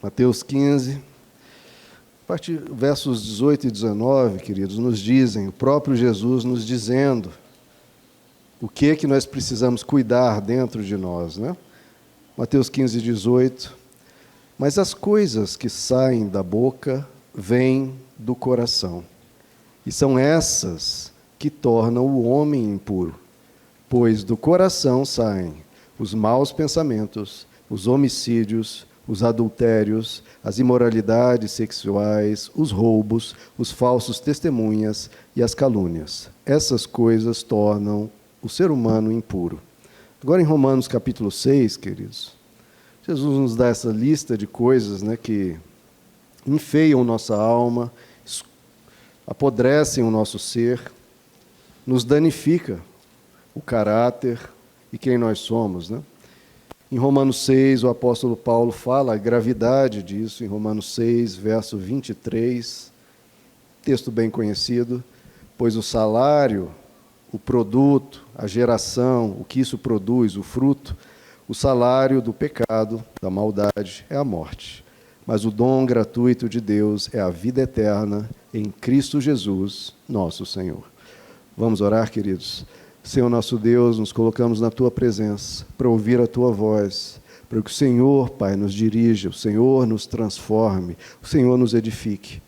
Mateus 15, versos 18 e 19, queridos, nos dizem, o próprio Jesus nos dizendo o que nós precisamos cuidar dentro de nós, né? Mateus 15, 18. Mas as coisas que saem da boca vêm do coração, e são essas que tornam o homem impuro, pois do coração saem os maus pensamentos, os homicídios, os adultérios, as imoralidades sexuais, os roubos, os falsos testemunhas e as calúnias. Essas coisas tornam o ser humano impuro. Agora, em Romanos capítulo 6, queridos, Jesus nos dá essa lista de coisas, né, que enfeiam nossa alma, apodrecem o nosso ser, nos danifica o caráter e quem nós somos, né? Em Romanos 6, o apóstolo Paulo fala a gravidade disso, em Romanos 6, verso 23, texto bem conhecido, pois o salário, o produto, a geração, o que isso produz, o fruto, o salário do pecado, da maldade, é a morte. Mas o dom gratuito de Deus é a vida eterna em Cristo Jesus, nosso Senhor. Vamos orar, queridos? Senhor nosso Deus, nos colocamos na Tua presença para ouvir a Tua voz, para que o Senhor, Pai, nos dirija, o Senhor nos transforme, o Senhor nos edifique.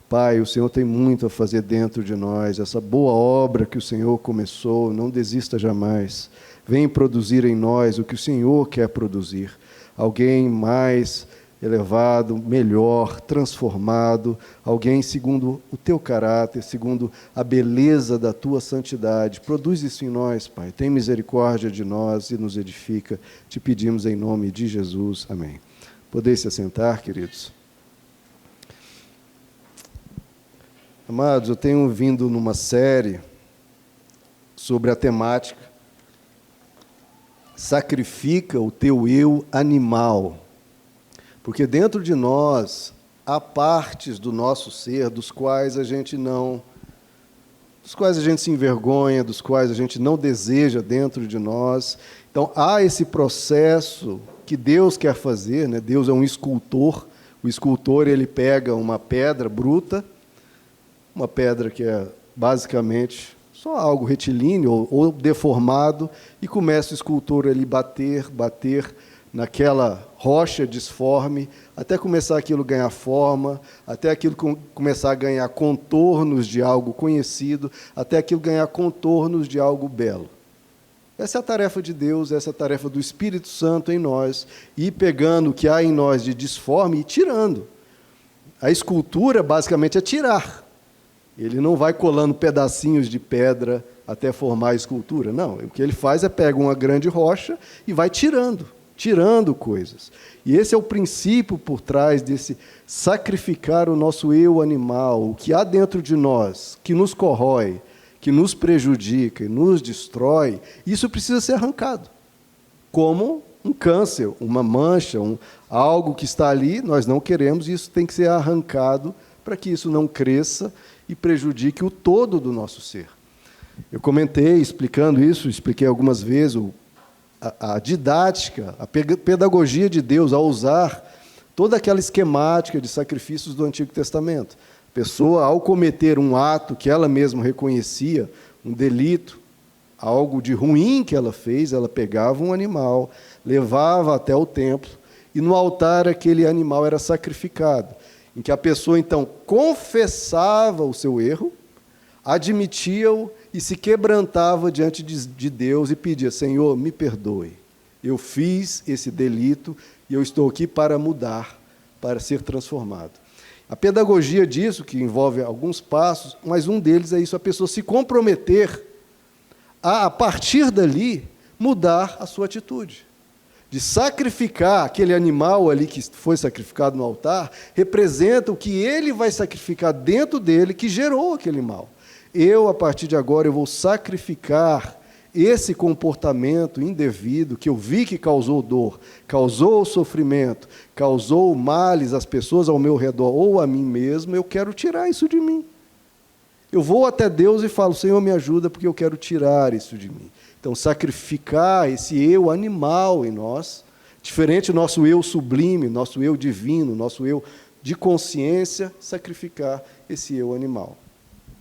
Pai, o Senhor tem muito a fazer dentro de nós, essa boa obra que o Senhor começou, não desista jamais. Vem produzir em nós o que o Senhor quer produzir. Alguém mais elevado, melhor, transformado, alguém segundo o Teu caráter, segundo a beleza da Tua santidade. Produz isso em nós, Pai. Tem misericórdia de nós e nos edifica. Te pedimos em nome de Jesus. Amém. Podeis se assentar, queridos? Amados, eu tenho vindo numa série sobre a temática Sacrifica o teu eu animal. Porque dentro de nós há partes do nosso ser dos quais a gente se envergonha, dos quais a gente não deseja dentro de nós. Então há esse processo que Deus quer fazer, né? Deus é um escultor. O escultor, ele pega uma pedra bruta, uma pedra que é basicamente só algo retilíneo ou deformado, e começa o escultor ali bater naquela rocha disforme, até começar aquilo ganhar forma, até aquilo começar a ganhar contornos de algo conhecido, até aquilo ganhar contornos de algo belo. Essa é a tarefa de Deus, essa é a tarefa do Espírito Santo em nós, ir pegando o que há em nós de disforme e tirando. A escultura, basicamente, é tirar. Ele não vai colando pedacinhos de pedra até formar a escultura. Não, o que ele faz é pega uma grande rocha e vai tirando coisas. E esse é o princípio por trás desse sacrificar o nosso eu animal, o que há dentro de nós, que nos corrói, que nos prejudica e nos destrói, isso precisa ser arrancado. Como um câncer, uma mancha, algo que está ali, nós não queremos, e isso tem que ser arrancado para que isso não cresça e prejudique o todo do nosso ser. Eu comentei, expliquei algumas vezes a didática, a pedagogia de Deus ao usar toda aquela esquemática de sacrifícios do Antigo Testamento. A pessoa, ao cometer um ato que ela mesma reconhecia, um delito, algo de ruim que ela fez, ela pegava um animal, levava até o templo, e no altar aquele animal era sacrificado, em que a pessoa, então, confessava o seu erro, admitia-o e se quebrantava diante de Deus e pedia: Senhor, me perdoe, eu fiz esse delito e eu estou aqui para mudar, para ser transformado. A pedagogia disso, que envolve alguns passos, mas um deles é isso, a pessoa se comprometer a partir dali, mudar a sua atitude. De sacrificar aquele animal ali que foi sacrificado no altar, representa o que ele vai sacrificar dentro dele, que gerou aquele mal. Eu, a partir de agora, eu vou sacrificar esse comportamento indevido que eu vi que causou dor, causou sofrimento, causou males às pessoas ao meu redor ou a mim mesmo, eu quero tirar isso de mim. Eu vou até Deus e falo: Senhor, me ajuda, porque eu quero tirar isso de mim. Então, sacrificar esse eu animal em nós, Diferente do nosso eu sublime, nosso eu divino, nosso eu de consciência, sacrificar esse eu animal.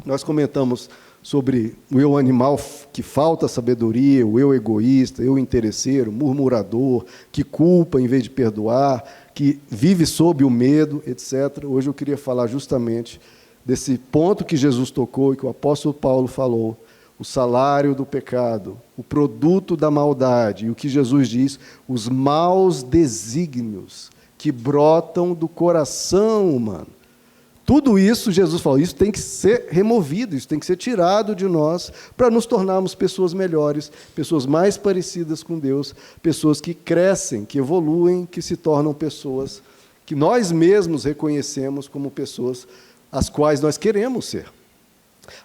Nós comentamos sobre o eu animal que falta sabedoria, o eu egoísta, eu interesseiro, murmurador, que culpa em vez de perdoar, que vive sob o medo, etc. Hoje eu queria falar justamente desse ponto que Jesus tocou e que o apóstolo Paulo falou, o salário do pecado, o produto da maldade, e o que Jesus diz, os maus desígnios que brotam do coração humano. Tudo isso, Jesus falou, isso tem que ser removido, isso tem que ser tirado de nós para nos tornarmos pessoas melhores, pessoas mais parecidas com Deus, pessoas que crescem, que evoluem, que se tornam pessoas que nós mesmos reconhecemos como pessoas as quais nós queremos ser.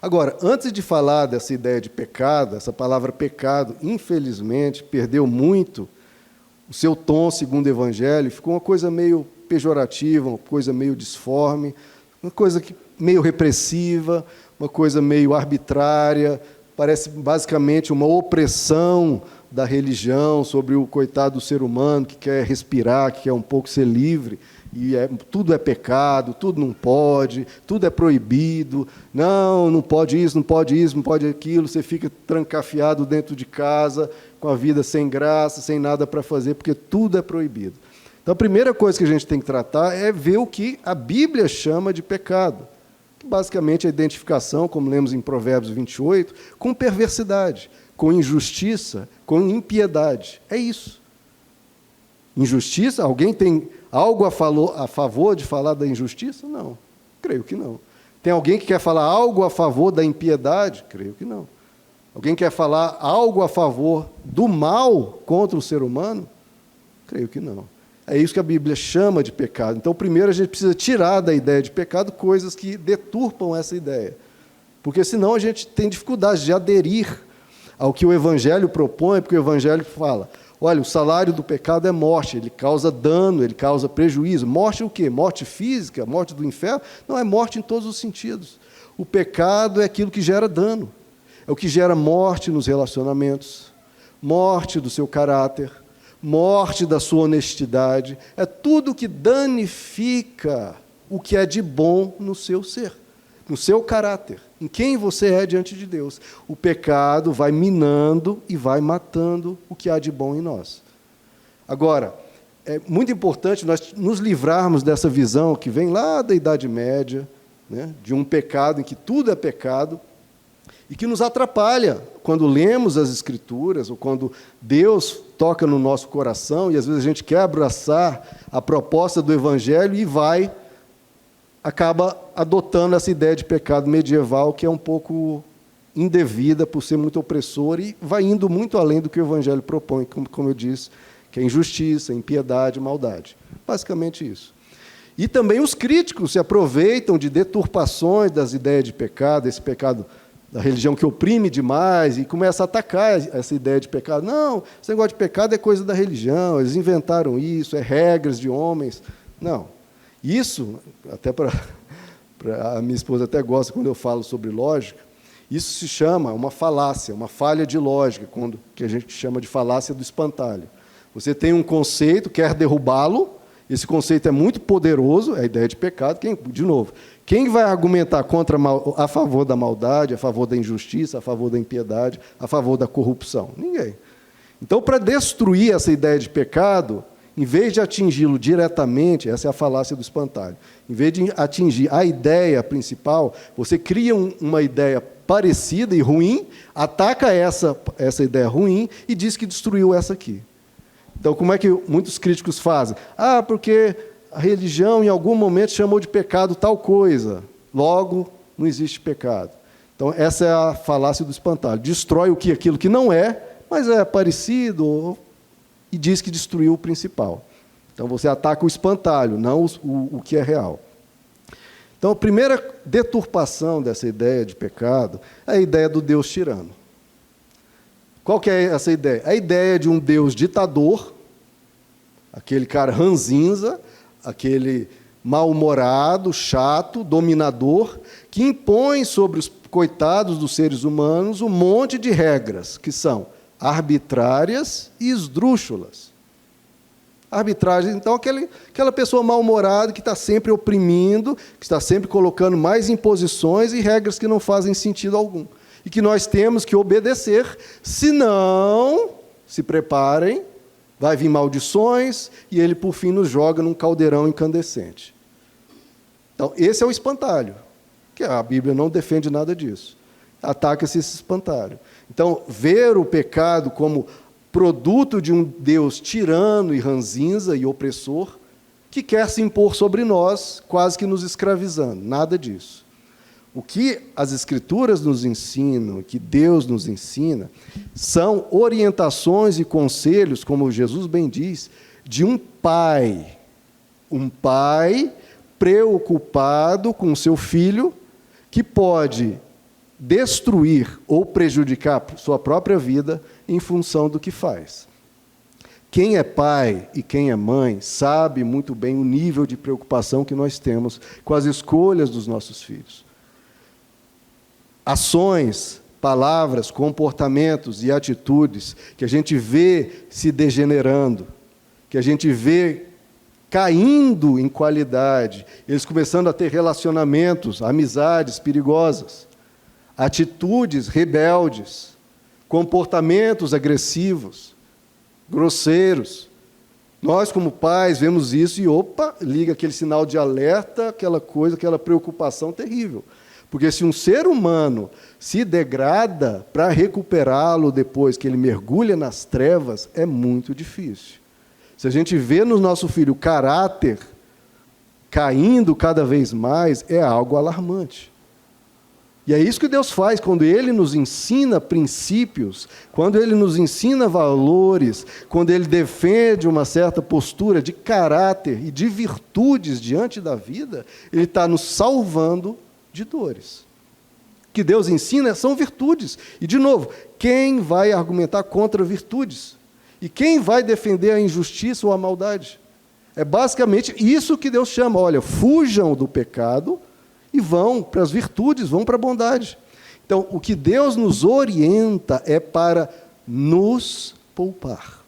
Agora, antes de falar dessa ideia de pecado, essa palavra pecado, infelizmente, perdeu muito o seu tom segundo o Evangelho, ficou uma coisa meio pejorativa, uma coisa meio disforme, uma coisa meio repressiva, uma coisa meio arbitrária, parece basicamente uma opressão da religião sobre o coitado do ser humano que quer respirar, que quer um pouco ser livre, e tudo é pecado, tudo não pode, tudo é proibido, não pode isso, não pode isso, não pode aquilo, você fica trancafiado dentro de casa, com a vida sem graça, sem nada para fazer, porque tudo é proibido. Então, a primeira coisa que a gente tem que tratar é ver o que a Bíblia chama de pecado, que basicamente é a identificação, como lemos em Provérbios 28, com perversidade, com injustiça, com impiedade. É isso. Injustiça? Alguém tem algo a favor de falar da injustiça? Não, creio que não. Tem alguém que quer falar algo a favor da impiedade? Creio que não. Alguém quer falar algo a favor do mal contra o ser humano? Creio que não. É isso que a Bíblia chama de pecado. Então, primeiro, a gente precisa tirar da ideia de pecado coisas que deturpam essa ideia. Porque, senão, a gente tem dificuldade de aderir ao que o Evangelho propõe, porque o Evangelho fala, olha, o salário do pecado é morte, ele causa dano, ele causa prejuízo. Morte o quê? Morte física? Morte do inferno? Não, é morte em todos os sentidos. O pecado é aquilo que gera dano. É o que gera morte nos relacionamentos, morte do seu caráter, morte da sua honestidade. É tudo que danifica o que é de bom no seu ser, no seu caráter, em quem você é diante de Deus. O pecado vai minando e vai matando o que há de bom em nós. Agora, é muito importante nós nos livrarmos dessa visão que vem lá da Idade Média, né, de um pecado em que tudo é pecado, e que nos atrapalha quando lemos as Escrituras, ou quando Deus toca no nosso coração, e às vezes a gente quer abraçar a proposta do Evangelho e acaba adotando essa ideia de pecado medieval, que é um pouco indevida por ser muito opressora, e vai indo muito além do que o Evangelho propõe, como eu disse, que é injustiça, impiedade, maldade. Basicamente isso. E também os críticos se aproveitam de deturpações das ideias de pecado, esse pecado da religião que oprime demais, e começa a atacar essa ideia de pecado. Não, esse negócio de pecado é coisa da religião, eles inventaram isso, é regras de homens. Não. Isso, até a minha esposa até gosta quando eu falo sobre lógica, isso se chama uma falácia, uma falha de lógica, que a gente chama de falácia do espantalho. Você tem um conceito, quer derrubá-lo, esse conceito é muito poderoso, é a ideia de pecado. De novo, quem vai argumentar a favor da maldade, a favor da injustiça, a favor da impiedade, a favor da corrupção? Ninguém. Então, para destruir essa ideia de pecado, em vez de atingi-lo diretamente, essa é a falácia do espantalho, em vez de atingir a ideia principal, você cria uma ideia parecida e ruim, ataca essa ideia ruim e diz que destruiu essa aqui. Então, como é que muitos críticos fazem? Porque a religião, em algum momento, chamou de pecado tal coisa. Logo, não existe pecado. Então, essa é a falácia do espantalho. Destrói aquilo que não é, mas é parecido, e diz que destruiu o principal. Então, você ataca o espantalho, não o que é real. Então, a primeira deturpação dessa ideia de pecado é a ideia do Deus tirano. Qual que é essa ideia? A ideia de um Deus ditador, aquele cara ranzinza, aquele mal-humorado, chato, dominador, que impõe sobre os coitados dos seres humanos um monte de regras, que são arbitrárias e esdrúxulas. Arbitragem, então, aquela pessoa mal-humorada que está sempre oprimindo, que está sempre colocando mais imposições e regras que não fazem sentido algum. E que nós temos que obedecer, senão, se preparem, vai vir maldições e ele, por fim, nos joga num caldeirão incandescente. Então, esse é o espantalho, que a Bíblia não defende nada disso. Ataca-se esse espantalho. Então, ver o pecado como produto de um Deus tirano e ranzinza e opressor, que quer se impor sobre nós, quase que nos escravizando. Nada disso. O que as Escrituras nos ensinam, que Deus nos ensina, são orientações e conselhos, como Jesus bem diz, de um pai. Um pai preocupado com o seu filho, que pode destruir ou prejudicar sua própria vida em função do que faz. Quem é pai e quem é mãe sabe muito bem o nível de preocupação que nós temos com as escolhas dos nossos filhos. Ações, palavras, comportamentos e atitudes que a gente vê se degenerando, que a gente vê caindo em qualidade, eles começando a ter relacionamentos, amizades perigosas, atitudes rebeldes, comportamentos agressivos, grosseiros. Nós, como pais, vemos isso e, liga aquele sinal de alerta, aquela coisa, aquela preocupação terrível. Porque se um ser humano se degrada, para recuperá-lo depois que ele mergulha nas trevas, é muito difícil. Se a gente vê no nosso filho o caráter caindo cada vez mais, é algo alarmante. E é isso que Deus faz quando Ele nos ensina princípios, quando Ele nos ensina valores, quando Ele defende uma certa postura de caráter e de virtudes diante da vida, Ele está nos salvando de dores. O que Deus ensina são virtudes. E, de novo, quem vai argumentar contra virtudes? E quem vai defender a injustiça ou a maldade? É basicamente isso que Deus chama. Olha, fujam do pecado e vão para as virtudes, vão para a bondade. Então, o que Deus nos orienta é para nos poupar.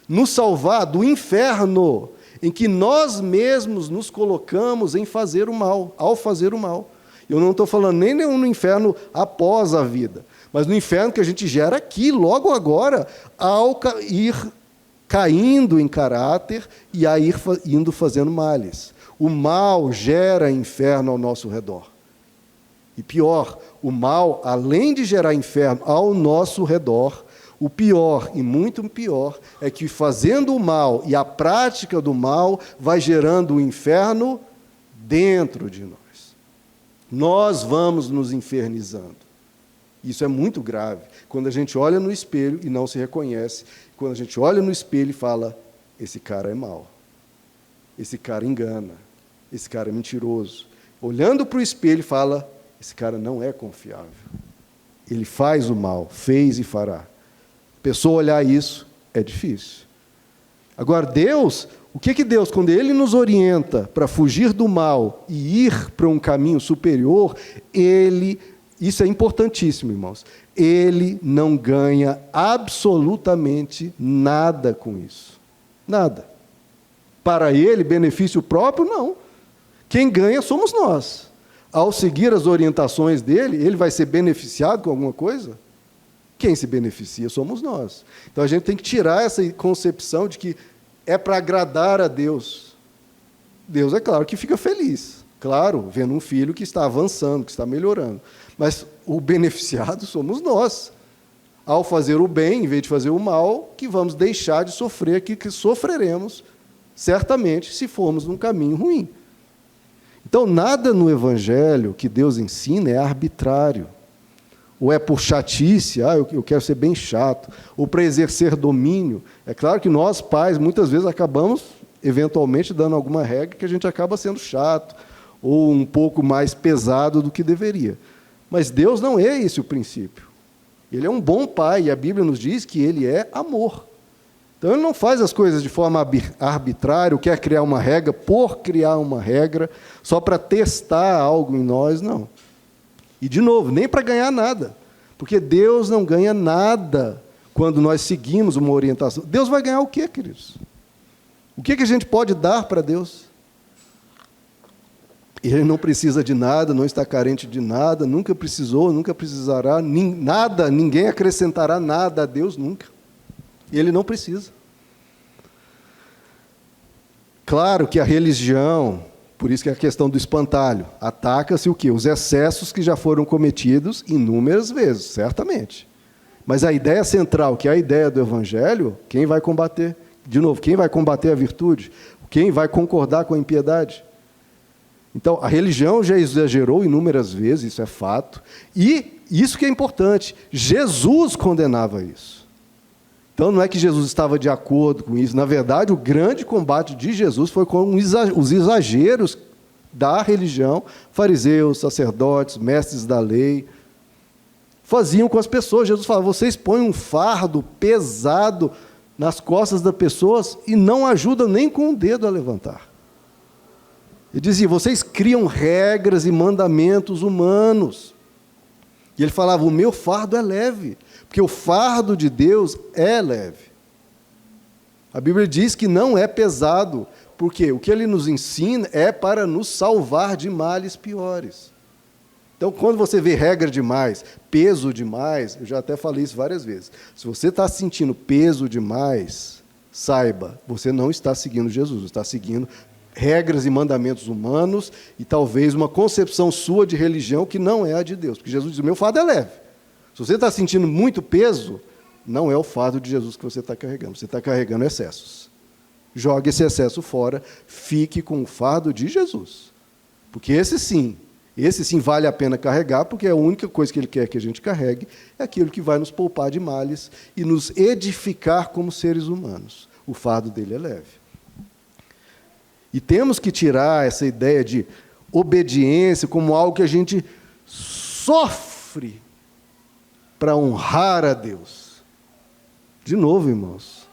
Nos salvar do inferno em que nós mesmos nos colocamos em fazer o mal, ao fazer o mal. Eu não estou falando nem no inferno após a vida, mas no inferno que a gente gera aqui, logo agora, ao ir caindo em caráter e a ir indo fazendo males. O mal gera inferno ao nosso redor. E pior, o mal, além de gerar inferno ao nosso redor, o pior, e muito pior, é que fazendo o mal e a prática do mal vai gerando o inferno dentro de nós. Nós vamos nos infernizando. Isso é muito grave. Quando a gente olha no espelho e não se reconhece, quando a gente olha no espelho e fala, esse cara é mau, esse cara engana, esse cara é mentiroso. Olhando para o espelho e fala, esse cara não é confiável. Ele faz o mal, fez e fará. A pessoa olhar isso é difícil. Agora, Deus, o que Deus, quando Ele nos orienta para fugir do mal e ir para um caminho superior, isso é importantíssimo, irmãos, Ele não ganha absolutamente nada com isso. Nada. Para Ele, benefício próprio, não. Quem ganha somos nós. Ao seguir as orientações dele, ele vai ser beneficiado com alguma coisa? Quem se beneficia somos nós. Então a gente tem que tirar essa concepção de que é para agradar a Deus. Deus é claro que fica feliz, claro, vendo um filho que está avançando, que está melhorando. Mas o beneficiado somos nós. Ao fazer o bem, em vez de fazer o mal, que vamos deixar de sofrer aquilo que sofreremos, certamente, se formos num caminho ruim. Então, nada no Evangelho que Deus ensina é arbitrário. Ou é por chatice, eu quero ser bem chato, ou para exercer domínio. É claro que nós, pais, muitas vezes acabamos, eventualmente, dando alguma regra que a gente acaba sendo chato, ou um pouco mais pesado do que deveria. Mas Deus não é esse o princípio. Ele é um bom pai, e a Bíblia nos diz que ele é amor. Então, ele não faz as coisas de forma arbitrária, quer criar uma regra por criar uma regra, só para testar algo em nós, não. E, de novo, nem para ganhar nada, porque Deus não ganha nada quando nós seguimos uma orientação. Deus vai ganhar o quê, queridos? O que a gente pode dar para Deus? Ele não precisa de nada, não está carente de nada, nunca precisou, nunca precisará, nada, ninguém acrescentará nada a Deus nunca. E ele não precisa. Claro que a religião, por isso que é a questão do espantalho, ataca-se o quê? Os excessos que já foram cometidos inúmeras vezes, certamente. Mas a ideia central, que é a ideia do Evangelho, quem vai combater? De novo, quem vai combater a virtude? Quem vai concordar com a impiedade? Então, a religião já exagerou inúmeras vezes, isso é fato. E isso que é importante, Jesus condenava isso. Então, não é que Jesus estava de acordo com isso. Na verdade, o grande combate de Jesus foi com os exageros da religião. Fariseus, sacerdotes, mestres da lei, faziam com as pessoas. Jesus falava, vocês põem um fardo pesado nas costas das pessoas e não ajudam nem com o dedo a levantar. Ele dizia, vocês criam regras e mandamentos humanos. E ele falava, o meu fardo é leve, porque o fardo de Deus é leve. A Bíblia diz que não é pesado, porque o que ele nos ensina é para nos salvar de males piores. Então, quando você vê regra demais, peso demais, eu já até falei isso várias vezes, se você está sentindo peso demais, saiba, você não está seguindo Jesus, você está seguindo regras e mandamentos humanos e talvez uma concepção sua de religião que não é a de Deus. Porque Jesus diz, o meu fardo é leve. Se você está sentindo muito peso, não é o fardo de Jesus que você está carregando. Você está carregando excessos. Jogue esse excesso fora, fique com o fardo de Jesus. Porque esse sim vale a pena carregar, porque a única coisa que Ele quer que a gente carregue é aquilo que vai nos poupar de males e nos edificar como seres humanos. O fardo dele é leve. E temos que tirar essa ideia de obediência como algo que a gente sofre para honrar a Deus. De novo, irmãos,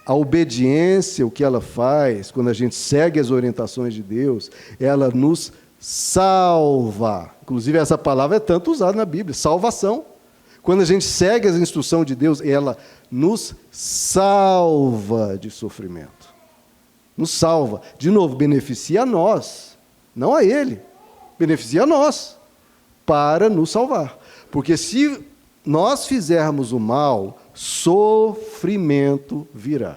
a obediência, o que ela faz, quando a gente segue as orientações de Deus, ela nos salva. Inclusive, essa palavra é tanto usada na Bíblia, salvação. Quando a gente segue as instruções de Deus, ela nos salva de sofrimento. Nos salva. De novo, beneficia a nós, não a Ele. Beneficia a nós, para nos salvar. Porque se nós fizermos o mal, sofrimento virá.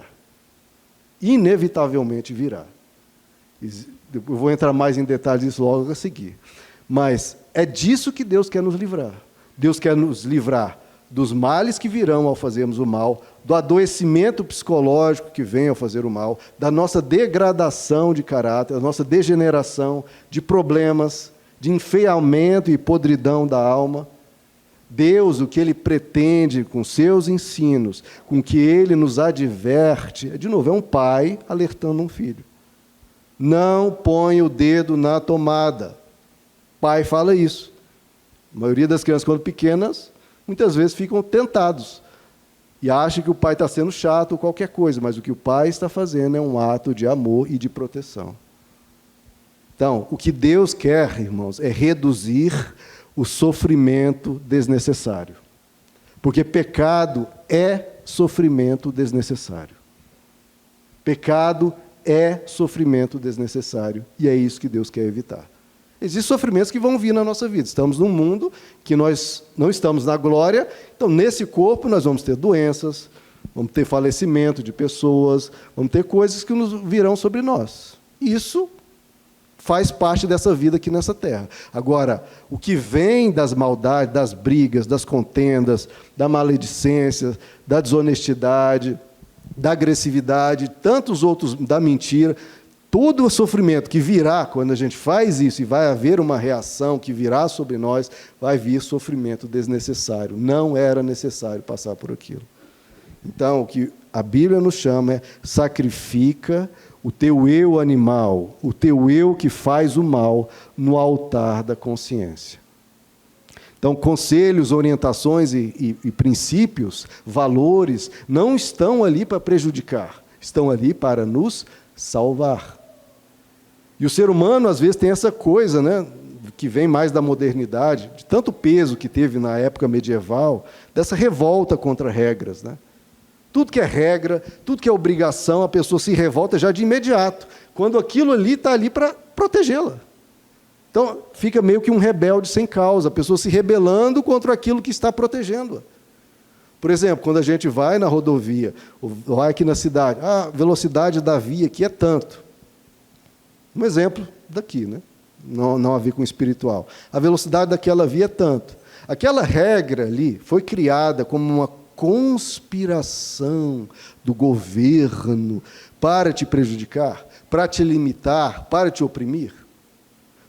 Inevitavelmente virá. Eu vou entrar mais em detalhes disso logo a seguir. Mas é disso que Deus quer nos livrar. Deus quer nos livrar dos males que virão ao fazermos o mal, do adoecimento psicológico que vem ao fazer o mal, da nossa degradação de caráter, da nossa degeneração, de problemas, de enfeiamento e podridão da alma. Deus, o que Ele pretende com seus ensinos, com que Ele nos adverte, de novo, é um pai alertando um filho. Não põe o dedo na tomada. Pai fala isso. A maioria das crianças, quando pequenas, muitas vezes ficam tentados e acham que o pai está sendo chato ou qualquer coisa, mas o que o pai está fazendo é um ato de amor e de proteção. Então, o que Deus quer, irmãos, é reduzir o sofrimento desnecessário. Porque pecado é sofrimento desnecessário. Pecado é sofrimento desnecessário, e é isso que Deus quer evitar. Existem sofrimentos que vão vir na nossa vida. Estamos num mundo que nós não estamos na glória, então nesse corpo nós vamos ter doenças, vamos ter falecimento de pessoas, vamos ter coisas que nos virão sobre nós. Isso faz parte dessa vida aqui nessa terra. Agora, o que vem das maldades, das brigas, das contendas, da maledicência, da desonestidade, da agressividade, tantos outros, da mentira, todo o sofrimento que virá quando a gente faz isso, e vai haver uma reação que virá sobre nós, vai vir sofrimento desnecessário. Não era necessário passar por aquilo. Então, o que a Bíblia nos chama é: sacrifica o teu eu animal, o teu eu que faz o mal, no altar da consciência. Então, conselhos, orientações e princípios, valores, não estão ali para prejudicar, estão ali para nos salvar. E o ser humano, às vezes, tem essa coisa, né, que vem mais da modernidade, de tanto peso que teve na época medieval, dessa revolta contra regras, né? Tudo que é regra, tudo que é obrigação, a pessoa se revolta já de imediato, quando aquilo ali está ali para protegê-la. Então, fica meio que um rebelde sem causa, a pessoa se rebelando contra aquilo que está protegendo-a. Por exemplo, quando a gente vai na rodovia, ou vai aqui na cidade, a velocidade da via aqui é tanto. Um exemplo daqui, né? Não a ver com o espiritual. A velocidade daquela via é tanto. Aquela regra ali foi criada como uma conspiração do governo para te prejudicar, para te limitar, para te oprimir.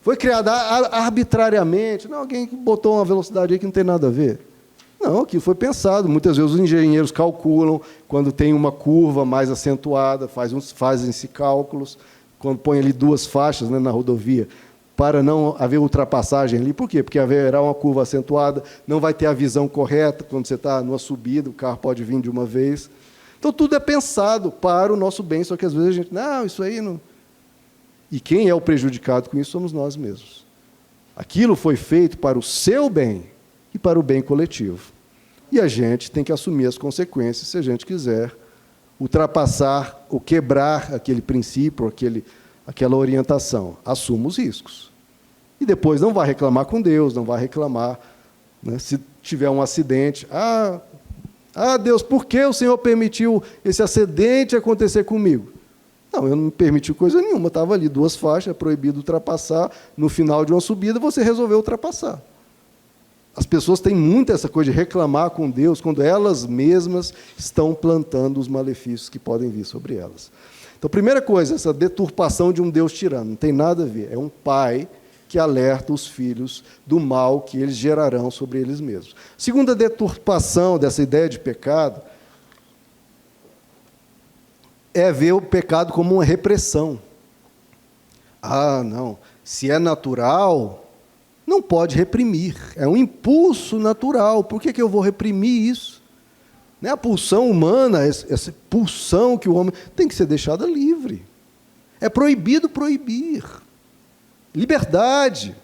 Foi criada arbitrariamente. Não, alguém botou uma velocidade aí que não tem nada a ver. Não, aquilo foi pensado. Muitas vezes os engenheiros calculam, quando tem uma curva mais acentuada, fazem-se cálculos, quando põe ali 2 faixas, né, na rodovia, para não haver ultrapassagem ali. Por quê? Porque haverá uma curva acentuada, não vai ter a visão correta, quando você está numa subida, o carro pode vir de uma vez. Então, tudo é pensado para o nosso bem, só que às vezes a gente, não, isso aí não... E quem é o prejudicado com isso somos nós mesmos. Aquilo foi feito para o seu bem e para o bem coletivo. E a gente tem que assumir as consequências se a gente quiser ultrapassar ou quebrar aquele princípio, aquela orientação. Assuma os riscos. E depois não vai reclamar com Deus, não vai reclamar, né, se tiver um acidente. Deus, por que o Senhor permitiu esse acidente acontecer comigo? Não, eu não me permiti coisa nenhuma. Estava ali 2 faixas, é proibido ultrapassar. No final de uma subida, você resolveu ultrapassar. As pessoas têm muito essa coisa de reclamar com Deus quando elas mesmas estão plantando os malefícios que podem vir sobre elas. Então, primeira coisa, essa deturpação de um Deus tirano, não tem nada a ver. É um pai que alerta os filhos do mal que eles gerarão sobre eles mesmos. Segunda deturpação dessa ideia de pecado é ver o pecado como uma repressão. Não, se é natural, não pode reprimir. É um impulso natural. Por que eu vou reprimir isso? A pulsão humana, essa pulsão que o homem tem que ser deixada livre. É proibido proibir. Liberdade.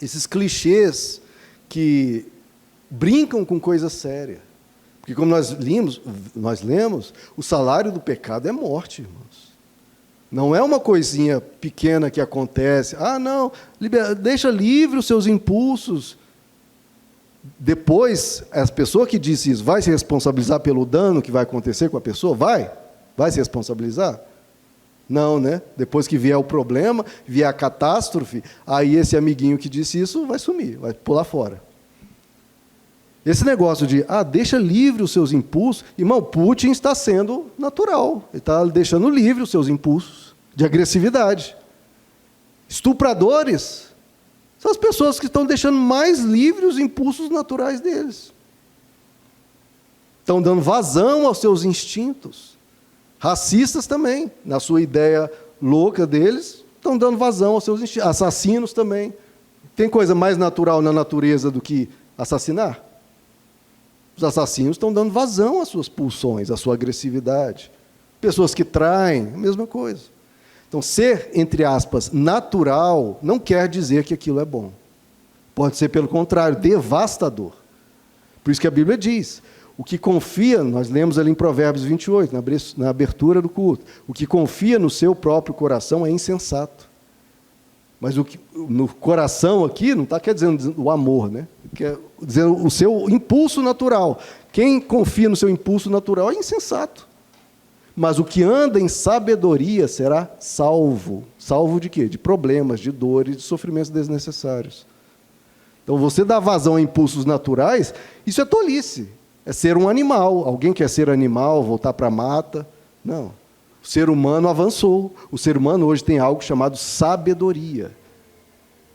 Esses clichês que brincam com coisa séria. Porque, como nós lemos, o salário do pecado é morte, irmãos. Não é uma coisinha pequena que acontece. Não, deixa livre os seus impulsos. Depois, a pessoa que disse isso vai se responsabilizar pelo dano que vai acontecer com a pessoa? Vai se responsabilizar? Não, né? Depois que vier o problema, vier a catástrofe, aí esse amiguinho que disse isso vai sumir, vai pular fora. Esse negócio de, deixa livre os seus impulsos, irmão, Putin está sendo natural, ele está deixando livre os seus impulsos de agressividade. Estupradores são as pessoas que estão deixando mais livre os impulsos naturais deles. Estão dando vazão aos seus instintos. Racistas também, na sua ideia louca deles, estão dando vazão aos seus instintos. Assassinos também. Tem coisa mais natural na natureza do que assassinar? Os assassinos estão dando vazão às suas pulsões, à sua agressividade. Pessoas que traem, a mesma coisa. Então, ser, entre aspas, natural, não quer dizer que aquilo é bom. Pode ser, pelo contrário, devastador. Por isso que a Bíblia diz, o que confia, nós lemos ali em Provérbios 28, na abertura do culto, o que confia no seu próprio coração é insensato. Mas no coração aqui não está quer dizendo o amor, né? Quer dizer o seu impulso natural. Quem confia no seu impulso natural é insensato. Mas o que anda em sabedoria será salvo. Salvo de quê? De problemas, de dores, de sofrimentos desnecessários. Então, você dá vazão a impulsos naturais, isso é tolice. É ser um animal. Alguém quer ser animal, voltar para a mata? Não. O ser humano avançou. O ser humano hoje tem algo chamado sabedoria.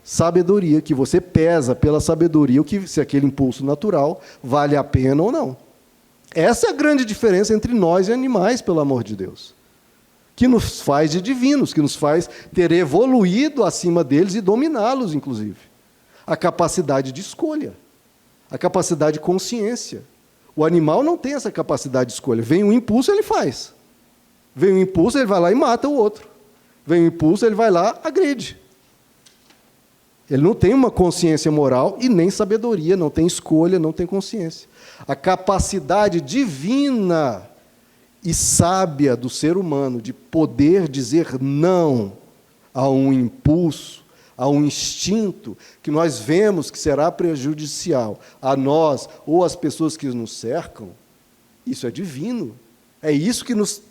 Sabedoria, que você pesa pela sabedoria, se aquele impulso natural vale a pena ou não. Essa é a grande diferença entre nós e animais, pelo amor de Deus. Que nos faz de divinos, que nos faz ter evoluído acima deles e dominá-los, inclusive. A capacidade de escolha, a capacidade de consciência. O animal não tem essa capacidade de escolha. Vem um impulso, ele faz. Vem um impulso, ele vai lá e mata o outro. Vem um impulso, ele vai lá, agride. Ele não tem uma consciência moral e nem sabedoria, não tem escolha, não tem consciência. A capacidade divina e sábia do ser humano de poder dizer não a um impulso, a um instinto que nós vemos que será prejudicial a nós ou às pessoas que nos cercam, isso é divino. É isso que nos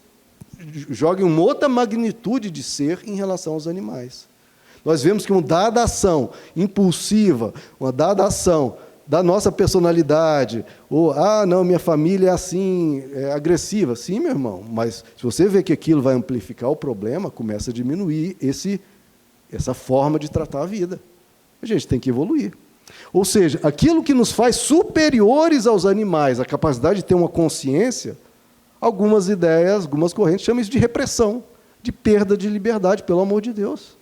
joga em uma outra magnitude de ser em relação aos animais. Nós vemos que uma dada ação impulsiva, uma dada ação da nossa personalidade, ou, não, minha família é assim, é agressiva. Sim, meu irmão, mas se você vê que aquilo vai amplificar o problema, começa a diminuir essa forma de tratar a vida. A gente tem que evoluir. Ou seja, aquilo que nos faz superiores aos animais, a capacidade de ter uma consciência, algumas ideias, algumas correntes chamam isso de repressão, de perda de liberdade, pelo amor de Deus.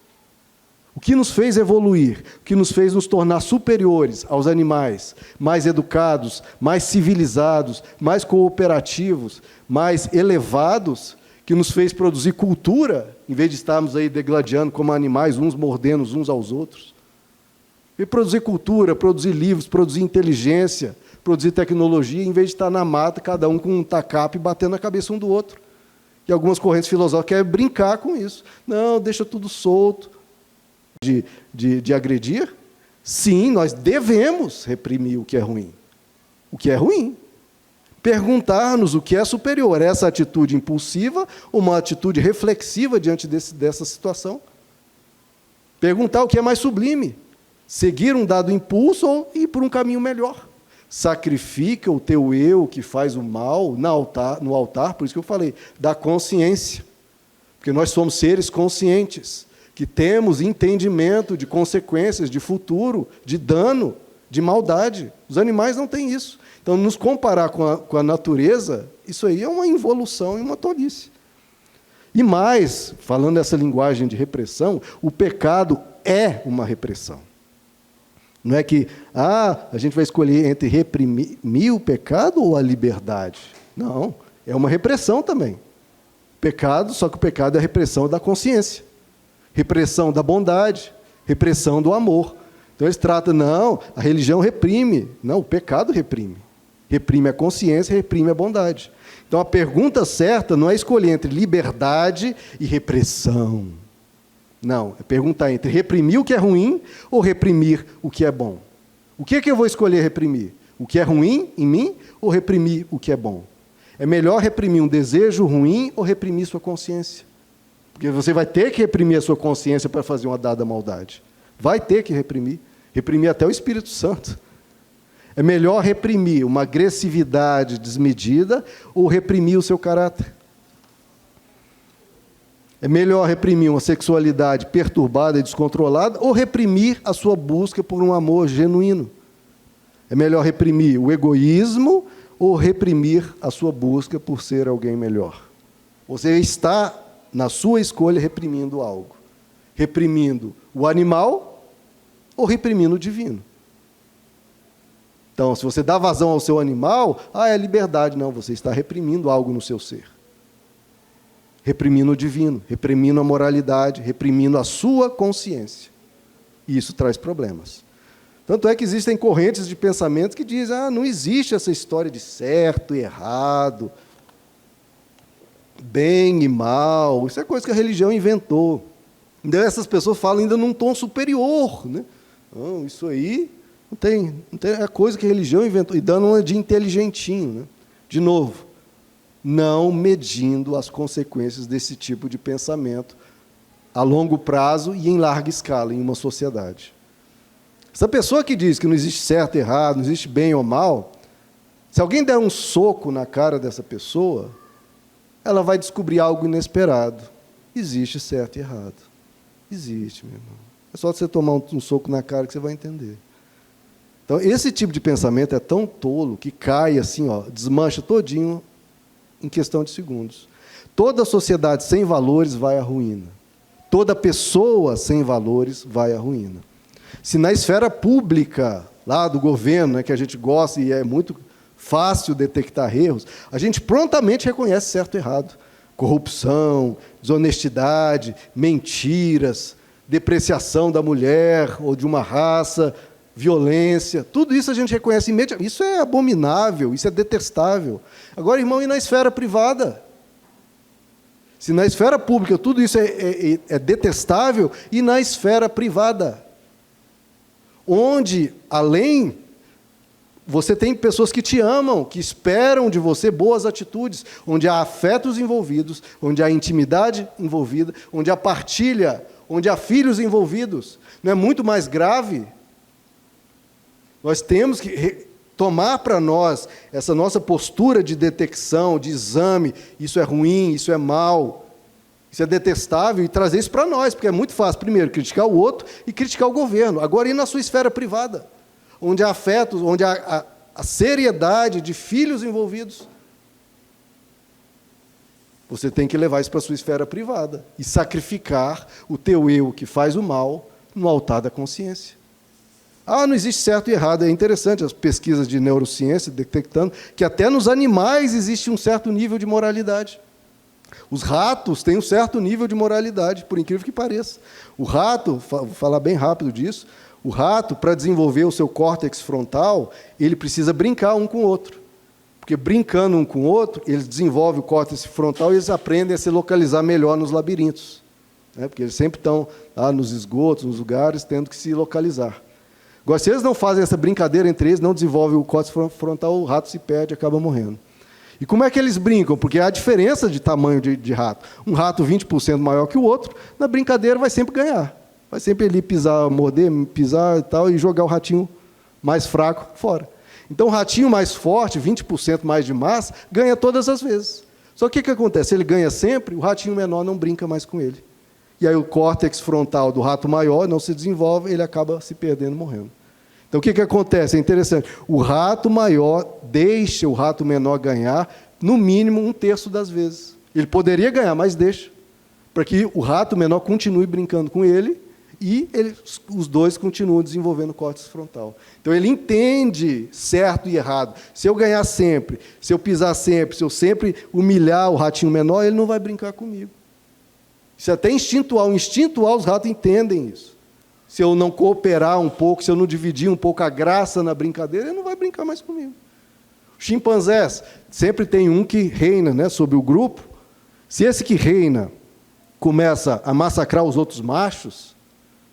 O que nos fez evoluir, o que nos fez nos tornar superiores aos animais, mais educados, mais civilizados, mais cooperativos, mais elevados, que nos fez produzir cultura, em vez de estarmos aí degladiando como animais, uns mordendo uns aos outros. E produzir cultura, produzir livros, produzir inteligência, produzir tecnologia, em vez de estar na mata, cada um com um tacape batendo na cabeça um do outro. E algumas correntes filosóficas querem brincar com isso. Não, deixa tudo solto. De agredir? Sim, nós devemos reprimir o que é ruim. O que é ruim. Perguntar-nos o que é superior, essa atitude impulsiva ou uma atitude reflexiva diante dessa situação. Perguntar o que é mais sublime. Seguir um dado impulso ou ir por um caminho melhor. Sacrifica o teu eu que faz o mal no altar, por isso que eu falei, da consciência. Porque nós somos seres conscientes, que temos entendimento de consequências, de futuro, de dano, de maldade. Os animais não têm isso. Então, nos comparar com a natureza, isso aí é uma involução e uma tolice. E mais, falando dessa linguagem de repressão, o pecado é uma repressão. Não é que a gente vai escolher entre reprimir o pecado ou a liberdade. Não, é uma repressão também. Pecado, só que o pecado é a repressão da consciência. Repressão da bondade, repressão do amor. Então eles tratam, não, a religião reprime. Não, o pecado reprime. Reprime a consciência, reprime a bondade. Então a pergunta certa não é escolher entre liberdade e repressão. Não, é perguntar entre reprimir o que é ruim ou reprimir o que é bom. O que é que eu vou escolher reprimir? O que é ruim em mim ou reprimir o que é bom? É melhor reprimir um desejo ruim ou reprimir sua consciência? Porque você vai ter que reprimir a sua consciência para fazer uma dada maldade. Vai ter que reprimir. Reprimir até o Espírito Santo. É melhor reprimir uma agressividade desmedida ou reprimir o seu caráter. É melhor reprimir uma sexualidade perturbada e descontrolada ou reprimir a sua busca por um amor genuíno. É melhor reprimir o egoísmo ou reprimir a sua busca por ser alguém melhor. Você está, na sua escolha, reprimindo algo. Reprimindo o animal ou reprimindo o divino. Então, se você dá vazão ao seu animal, é liberdade. Não, você está reprimindo algo no seu ser. Reprimindo o divino, reprimindo a moralidade, reprimindo a sua consciência. E isso traz problemas. Tanto é que existem correntes de pensamento que dizem, não existe essa história de certo e errado, bem e mal, isso é coisa que a religião inventou. Então, essas pessoas falam ainda num tom superior, né? Não, isso aí não tem, é coisa que a religião inventou, e dando uma de inteligentinho, né? De novo, não medindo as consequências desse tipo de pensamento a longo prazo e em larga escala em uma sociedade. Essa pessoa que diz que não existe certo e errado, não existe bem ou mal, se alguém der um soco na cara dessa pessoa, ela vai descobrir algo inesperado. Existe certo e errado. Existe, meu irmão. É só você tomar um soco na cara que você vai entender. Então, esse tipo de pensamento é tão tolo que cai assim, desmancha todinho em questão de segundos. Toda sociedade sem valores vai à ruína. Toda pessoa sem valores vai à ruína. Se na esfera pública, lá do governo, né, que a gente gosta e é muito fácil detectar erros, a gente prontamente reconhece certo e errado. Corrupção, desonestidade, mentiras, depreciação da mulher ou de uma raça, violência, tudo isso a gente reconhece imediatamente. Isso é abominável, isso é detestável. Agora, irmão, e na esfera privada? Se na esfera pública tudo isso é detestável, e na esfera privada, onde, além, você tem pessoas que te amam, que esperam de você boas atitudes, onde há afetos envolvidos, onde há intimidade envolvida, onde há partilha, onde há filhos envolvidos. Não é muito mais grave? Nós temos que tomar para nós essa nossa postura de detecção, de exame, isso é ruim, isso é mal, isso é detestável, e trazer isso para nós, porque é muito fácil, primeiro, criticar o outro e criticar o governo. Agora, ir na sua esfera privada, onde há afetos, onde há a seriedade de filhos envolvidos, você tem que levar isso para a sua esfera privada e sacrificar o teu eu que faz o mal no altar da consciência. Não existe certo e errado. É interessante as pesquisas de neurociência detectando que até nos animais existe um certo nível de moralidade. Os ratos têm um certo nível de moralidade, por incrível que pareça. O rato, vou falar bem rápido disso, o rato, para desenvolver o seu córtex frontal, ele precisa brincar um com o outro. Porque brincando um com o outro, eles desenvolvem o córtex frontal e eles aprendem a se localizar melhor nos labirintos. Porque eles sempre estão lá nos esgotos, nos lugares, tendo que se localizar. Agora, se eles não fazem essa brincadeira entre eles, não desenvolvem o córtex frontal, o rato se perde e acaba morrendo. E como é que eles brincam? Porque há diferença de tamanho de rato. Um rato 20% maior que o outro, na brincadeira vai sempre ganhar. Vai sempre ele pisar, morder, pisar e tal, e jogar o ratinho mais fraco fora. Então, o ratinho mais forte, 20% mais de massa, ganha todas as vezes. Só que o que acontece? Ele ganha sempre, o ratinho menor não brinca mais com ele. E aí o córtex frontal do rato maior não se desenvolve, ele acaba se perdendo, morrendo. Então, o que acontece? É interessante. O rato maior deixa o rato menor ganhar, no mínimo, 1/3 das vezes. Ele poderia ganhar, mas deixa. Para que o rato menor continue brincando com ele e os dois continuam desenvolvendo o córtex frontal. Então, ele entende certo e errado. Se eu ganhar sempre, se eu pisar sempre, se eu sempre humilhar o ratinho menor, ele não vai brincar comigo. Isso é até instintual. Instintual, os ratos entendem isso. Se eu não cooperar um pouco, se eu não dividir um pouco a graça na brincadeira, ele não vai brincar mais comigo. Os chimpanzés, sempre tem um que reina, sobre o grupo. Se esse que reina começa a massacrar os outros machos,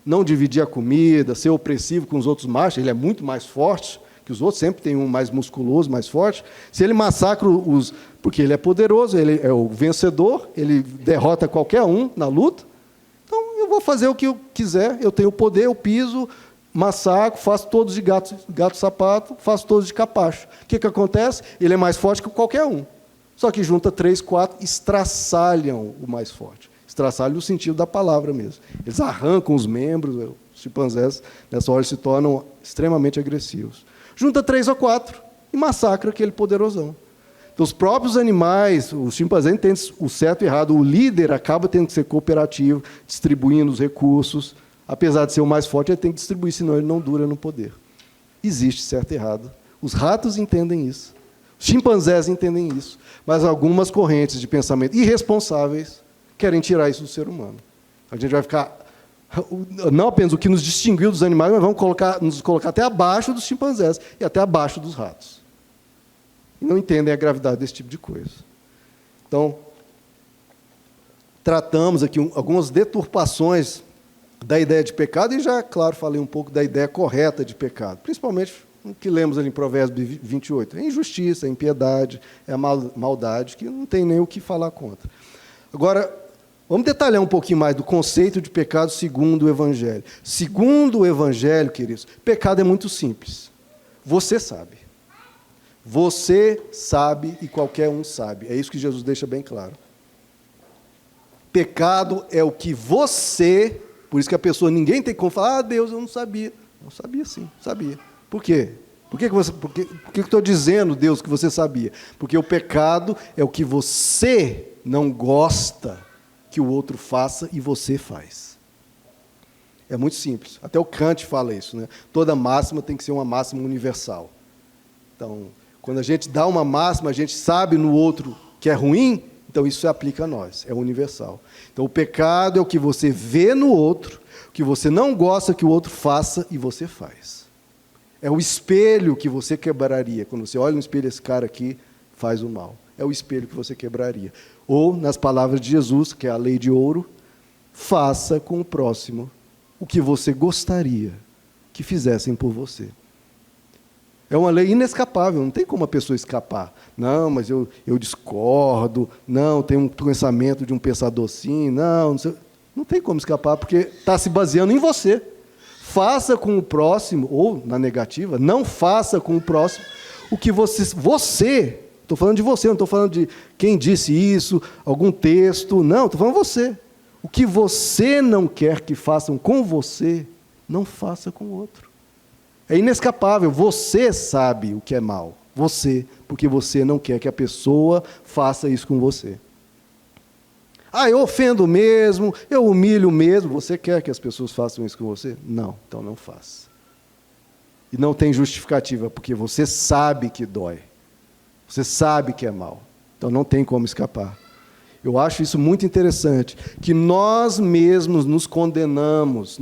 não dividir a comida, ser opressivo com os outros machos, ele é muito mais forte que os outros, sempre tem um mais musculoso, mais forte. Se ele massacra os... Porque ele é poderoso, ele é o vencedor, ele derrota qualquer um na luta. Então, eu vou fazer o que eu quiser, eu tenho poder, eu piso, massacro, faço todos de gato-sapato, faço todos de capacho. O que acontece? Ele é mais forte que qualquer um. Só que junta 3, 4, estraçalham o mais forte. Estraçalham no sentido da palavra mesmo. Eles arrancam os membros, os chimpanzés, nessa hora, se tornam extremamente agressivos. Junta 3 ou 4 e massacra aquele poderosão. Então, os próprios animais, os chimpanzés entendem o certo e o errado. O líder acaba tendo que ser cooperativo, distribuindo os recursos. Apesar de ser o mais forte, ele tem que distribuir, senão ele não dura no poder. Existe certo e errado. Os ratos entendem isso. Os chimpanzés entendem isso. Mas algumas correntes de pensamento irresponsáveis querem tirar isso do ser humano. A gente vai ficar... Não apenas o que nos distinguiu dos animais, mas vamos nos colocar até abaixo dos chimpanzés e até abaixo dos ratos. E não entendem a gravidade desse tipo de coisa. Então, tratamos aqui algumas deturpações da ideia de pecado, e já, claro, falei um pouco da ideia correta de pecado, principalmente o que lemos ali em Provérbios 28. É injustiça, é impiedade, é a maldade, que não tem nem o que falar contra. Agora, vamos detalhar um pouquinho mais do conceito de pecado segundo o Evangelho. Segundo o Evangelho, queridos, pecado é muito simples. Você sabe. Você sabe e qualquer um sabe. É isso que Jesus deixa bem claro. Pecado é o que você... Por isso que a pessoa, ninguém tem como falar, Deus, eu não sabia. Não sabia sim, sabia. Por quê? Por que eu estou dizendo, Deus, que você sabia? Porque o pecado é o que você não gosta que o outro faça e você faz. É muito simples. Até o Kant fala isso, né? Toda máxima tem que ser uma máxima universal. Então, quando a gente dá uma máxima, a gente sabe no outro que é ruim, então isso se aplica a nós, é universal. Então o pecado é o que você vê no outro, o que você não gosta que o outro faça e você faz. É o espelho que você quebraria. Quando você olha no espelho, esse cara aqui faz o mal. É o espelho que você quebraria. Ou, nas palavras de Jesus, que é a lei de ouro, faça com o próximo o que você gostaria que fizessem por você. É uma lei inescapável, não tem como a pessoa escapar. Não, mas eu discordo, não, tem um pensamento de um pensador assim, não tem como escapar, porque está se baseando em você. Faça com o próximo, ou, na negativa, não faça com o próximo o que você estou falando de você, não estou falando de quem disse isso, algum texto, não, estou falando de você. O que você não quer que façam com você, não faça com o outro. É inescapável, você sabe o que é mal, porque você não quer que a pessoa faça isso com você. Eu ofendo mesmo, eu humilho mesmo, você quer que as pessoas façam isso com você? Não, então não faça. E não tem justificativa, porque você sabe que dói, você sabe que é mal, então não tem como escapar. Eu acho isso muito interessante, que nós mesmos nos condenamos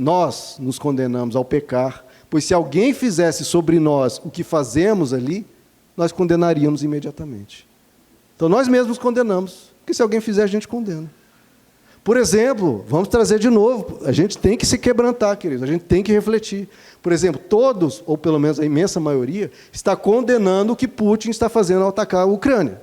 ao pecar, pois se alguém fizesse sobre nós o que fazemos ali, nós condenaríamos imediatamente. Então nós mesmos condenamos, porque se alguém fizer, a gente condena. Por exemplo, vamos trazer de novo, a gente tem que se quebrantar, queridos, a gente tem que refletir. Por exemplo, todos, ou pelo menos a imensa maioria, está condenando o que Putin está fazendo ao atacar a Ucrânia.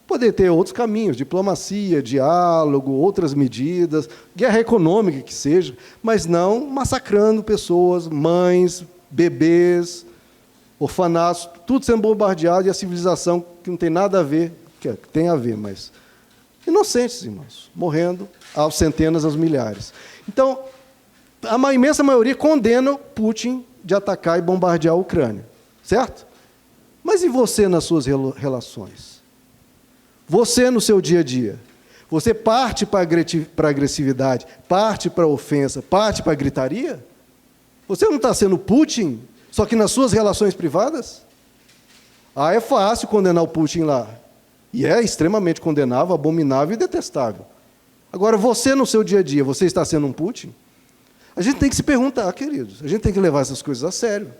Poder ter outros caminhos, diplomacia, diálogo, outras medidas, guerra econômica que seja, mas não massacrando pessoas, mães, bebês, orfanatos, tudo sendo bombardeado e a civilização que não tem nada a ver, que tem a ver, mas inocentes, irmãos, morrendo aos centenas, aos milhares. Então, a imensa maioria condena Putin de atacar e bombardear a Ucrânia, certo? Mas e você nas suas relações? Você no seu dia a dia? Você parte para a agressividade, parte para a ofensa, parte para a gritaria? Você não está sendo Putin, só que nas suas relações privadas? É fácil condenar o Putin lá. E é extremamente condenável, abominável e detestável. Agora, você no seu dia a dia, você está sendo um Putin? A gente tem que se perguntar, queridos, a gente tem que levar essas coisas a sério.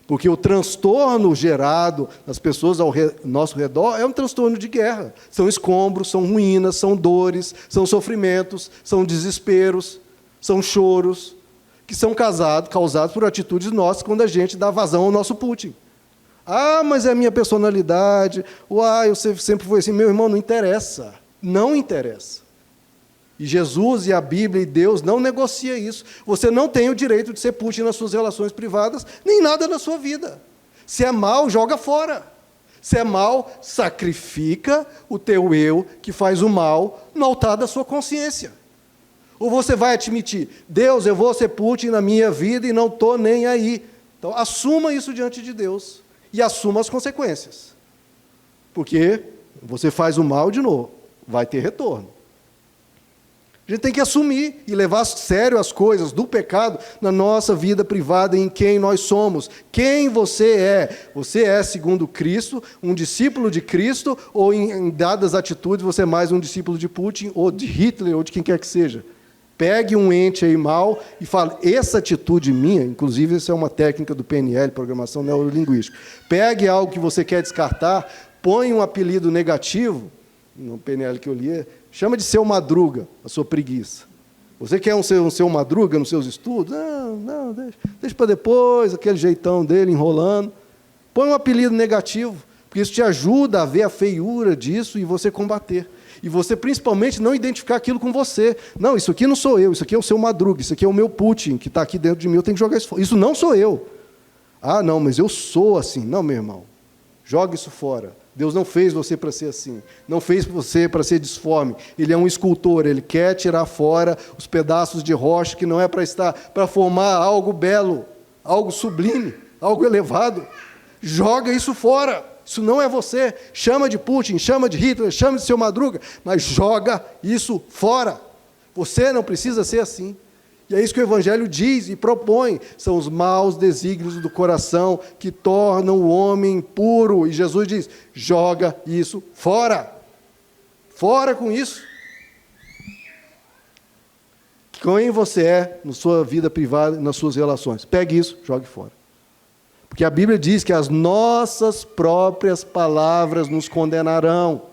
Porque o transtorno gerado nas pessoas ao nosso redor é um transtorno de guerra. São escombros, são ruínas, são dores, são sofrimentos, são desesperos, são choros, que são causados por atitudes nossas quando a gente dá vazão ao nosso Putin. Mas é a minha personalidade, eu sempre fui assim. Meu irmão, não interessa, não interessa. E Jesus e a Bíblia e Deus não negocia isso. Você não tem o direito de ser Putin nas suas relações privadas, nem nada na sua vida. Se é mal, joga fora. Se é mal, sacrifica o teu eu que faz o mal no altar da sua consciência. Ou você vai admitir, Deus, eu vou ser Putin na minha vida e não estou nem aí. Então, assuma isso diante de Deus e assuma as consequências. Porque você faz o mal de novo, vai ter retorno. A gente tem que assumir e levar a sério as coisas do pecado na nossa vida privada, em quem nós somos. Quem você é? Você é, segundo Cristo, um discípulo de Cristo, ou em dadas atitudes você é mais um discípulo de Putin, ou de Hitler, ou de quem quer que seja. Pegue um ente aí mal e fale, essa atitude minha, inclusive isso é uma técnica do PNL, Programação Neurolinguística. Pegue algo que você quer descartar, põe um apelido negativo, no PNL que eu li, chama de seu madruga, a sua preguiça. Você quer um seu madruga nos seus estudos? Não, deixa para depois, aquele jeitão dele enrolando. Põe um apelido negativo, porque isso te ajuda a ver a feiura disso e você combater. E você, principalmente, não identificar aquilo com você. Não, isso aqui não sou eu, isso aqui é o seu madruga, isso aqui é o meu Putin, que está aqui dentro de mim, eu tenho que jogar isso fora. Isso não sou eu. Não, mas eu sou assim. Não, meu irmão, joga isso fora. Deus não fez você para ser assim, não fez você para ser disforme. Ele é um escultor, ele quer tirar fora os pedaços de rocha que não é para formar algo belo, algo sublime, algo elevado. Joga isso fora, isso não é você. Chama de Putin, chama de Hitler, chama de seu madruga, mas joga isso fora. Você não precisa ser assim. E é isso que o Evangelho diz e propõe. São os maus desígnios do coração que tornam o homem impuro. E Jesus diz, joga isso fora. Fora com isso. Quem você é na sua vida privada, nas suas relações. Pegue isso, jogue fora. Porque a Bíblia diz que as nossas próprias palavras nos condenarão.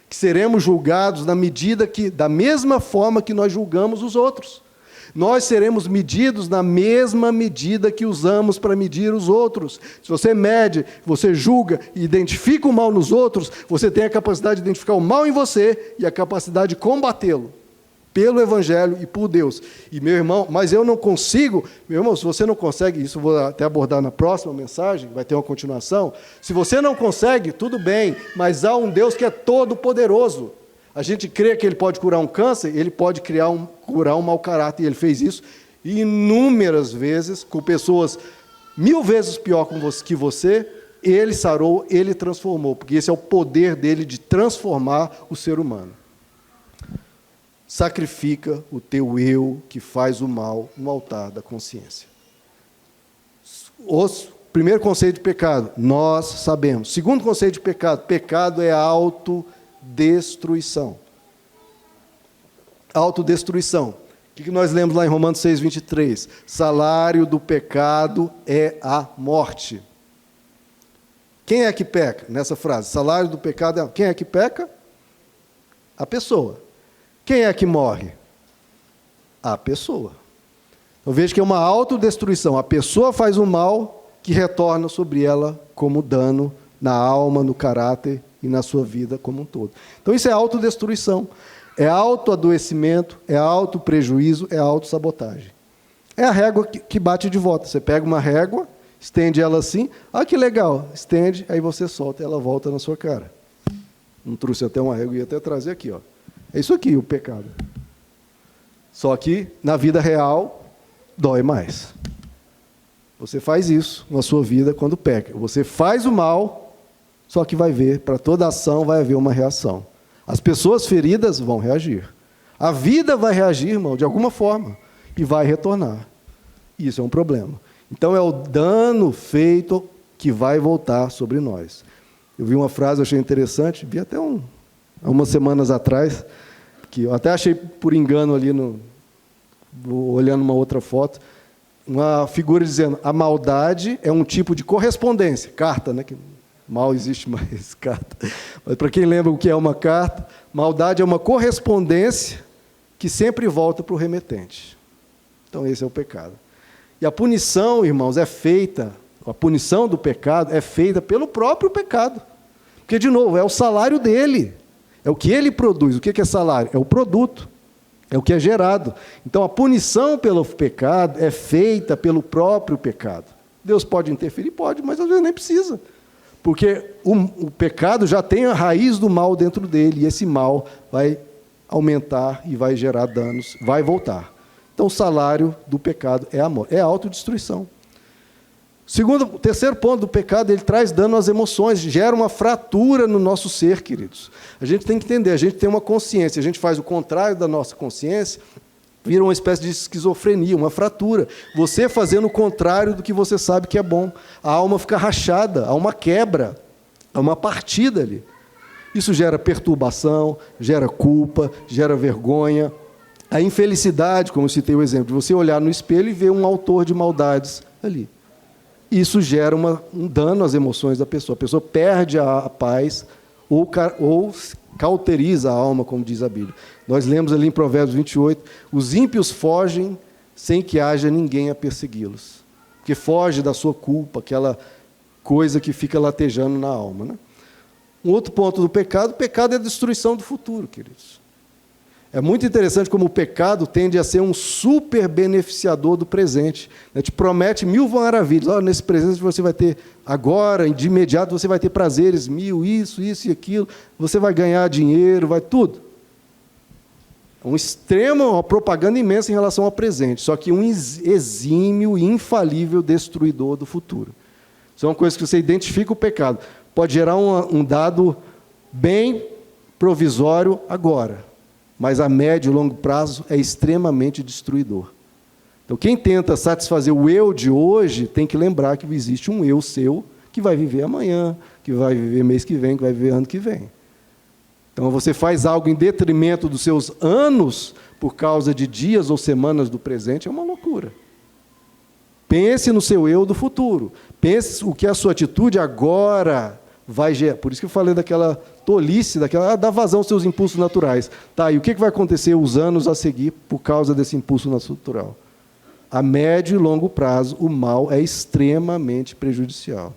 que seremos julgados da mesma forma que nós julgamos os outros. Nós seremos medidos na mesma medida que usamos para medir os outros. Se você mede, você julga e identifica o mal nos outros, você tem a capacidade de identificar o mal em você e a capacidade de combatê-lo pelo Evangelho e por Deus. E, meu irmão, mas eu não consigo, meu irmão, se você não consegue, isso eu vou até abordar na próxima mensagem, vai ter uma continuação, se você não consegue, tudo bem, mas há um Deus que é todo poderoso. A gente crê que Ele pode curar um câncer, Ele pode curar um mau caráter, e Ele fez isso inúmeras vezes, com pessoas 1000 vezes pior que você, Ele sarou, Ele transformou, porque esse é o poder dEle de transformar o ser humano. Sacrifica o teu eu que faz o mal no altar da consciência. Primeiro conceito de pecado, nós sabemos. Segundo conceito de pecado, pecado é autodestruição. Autodestruição. O que nós lemos lá em Romanos 6:23? Salário do pecado é a morte. Quem é que peca? Nessa frase, salário do pecado é... Quem é que peca? A pessoa. Quem é que morre? A pessoa. Então veja que é uma autodestruição. A pessoa faz o mal que retorna sobre ela como dano na alma, no caráter e na sua vida como um todo. Então isso é autodestruição, é autoadoecimento, é autoprejuízo, é autossabotagem. É a régua que bate de volta. Você pega uma régua, estende ela assim, que legal, estende, aí você solta e ela volta na sua cara. Não trouxe até uma régua, ia até trazer aqui, ó. É isso aqui, o pecado. Só que, na vida real, dói mais. Você faz isso na sua vida quando peca. Você faz o mal, só que vai ver, para toda ação vai haver uma reação. As pessoas feridas vão reagir. A vida vai reagir, irmão, de alguma forma, e vai retornar. Isso é um problema. Então, é o dano feito que vai voltar sobre nós. Eu vi uma frase, eu achei interessante, vi até umas semanas atrás, que eu até achei por engano ali, olhando uma outra foto, uma figura dizendo, a maldade é um tipo de correspondência, carta, né? Que mal existe mais carta, mas para quem lembra o que é uma carta, maldade é uma correspondência que sempre volta para o remetente. Então esse é o pecado. E a punição, irmãos, a punição do pecado é feita pelo próprio pecado. Porque, de novo, é o salário dele. É o que ele produz. O que é salário? É o produto. É o que é gerado. Então, a punição pelo pecado é feita pelo próprio pecado. Deus pode interferir? Pode, mas às vezes nem precisa. Porque o pecado já tem a raiz do mal dentro dele, e esse mal vai aumentar e vai gerar danos, vai voltar. Então, o salário do pecado é a morte, é a autodestruição. O terceiro ponto do pecado, ele traz dano às emoções, gera uma fratura no nosso ser, queridos. A gente tem que entender, a gente tem uma consciência, a gente faz o contrário da nossa consciência, vira uma espécie de esquizofrenia, uma fratura. Você fazendo o contrário do que você sabe que é bom. A alma fica rachada, há uma quebra, há uma partida ali. Isso gera perturbação, gera culpa, gera vergonha. A infelicidade, como eu citei o exemplo, de você olhar no espelho e ver um autor de maldades ali. Isso gera um dano às emoções da pessoa. A pessoa perde a paz ou cauteriza a alma, como diz a Bíblia. Nós lemos ali em Provérbios 28, os ímpios fogem sem que haja ninguém a persegui-los. Porque foge da sua culpa, aquela coisa que fica latejando na alma. Né? Um outro ponto do pecado, o pecado é a destruição do futuro, queridos. É muito interessante como o pecado tende a ser um super beneficiador do presente. Te promete 1000 maravilhas. Nesse presente você vai ter agora, de imediato, você vai ter prazeres 1000, isso e aquilo. Você vai ganhar dinheiro, vai tudo. Uma propaganda imensa em relação ao presente. Só que um exímio e infalível destruidor do futuro. Isso é uma coisa que você identifica o pecado. Pode gerar um dado bem provisório agora. Mas a médio e longo prazo é extremamente destruidor. Então, quem tenta satisfazer o eu de hoje, tem que lembrar que existe um eu seu que vai viver amanhã, que vai viver mês que vem, que vai viver ano que vem. Então, você faz algo em detrimento dos seus anos, por causa de dias ou semanas do presente, é uma loucura. Pense no seu eu do futuro. Pense o que a sua atitude agora vai gerar. Por isso que eu falei daquela tolice, dá vazão aos seus impulsos naturais. Tá, e o que vai acontecer os anos a seguir por causa desse impulso natural? A médio e longo prazo, o mal é extremamente prejudicial.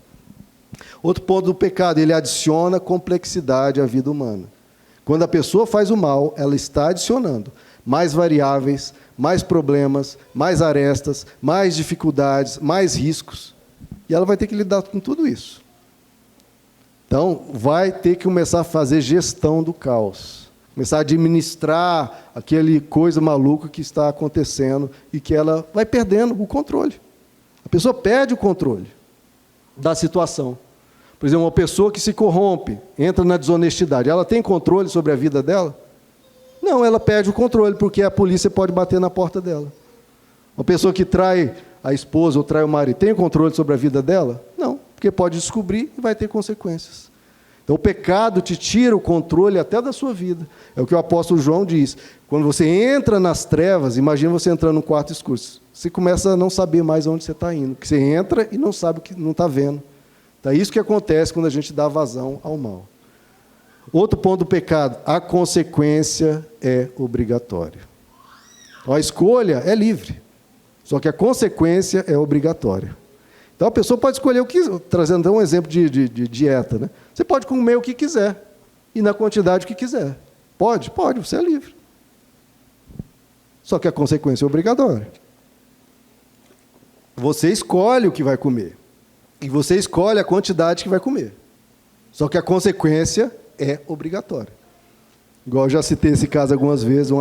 Outro ponto do pecado, ele adiciona complexidade à vida humana. Quando a pessoa faz o mal, ela está adicionando mais variáveis, mais problemas, mais arestas, mais dificuldades, mais riscos. E ela vai ter que lidar com tudo isso. Então, vai ter que começar a fazer gestão do caos. Começar a administrar aquele coisa maluca que está acontecendo e que ela vai perdendo o controle. A pessoa perde o controle da situação. Por exemplo, uma pessoa que se corrompe, entra na desonestidade, ela tem controle sobre a vida dela? Não, ela perde o controle, porque a polícia pode bater na porta dela. Uma pessoa que trai a esposa ou trai o marido, tem controle sobre a vida dela? Não, porque pode descobrir e vai ter consequências. Então, o pecado te tira o controle até da sua vida. É o que o apóstolo João diz. Quando você entra nas trevas, imagina você entrando num quarto escuro. Você começa a não saber mais onde você está indo, porque você entra e não sabe o que não está vendo. Então, é isso que acontece quando a gente dá vazão ao mal. Outro ponto do pecado, a consequência é obrigatória. Então, a escolha é livre, só que a consequência é obrigatória. Então, a pessoa pode escolher o que... Trazendo um exemplo de dieta, né? Você pode comer o que quiser, e na quantidade que quiser. Pode, você é livre. Só que a consequência é obrigatória. Você escolhe o que vai comer. E você escolhe a quantidade que vai comer. Só que a consequência é obrigatória. Igual eu já citei esse caso algumas vezes,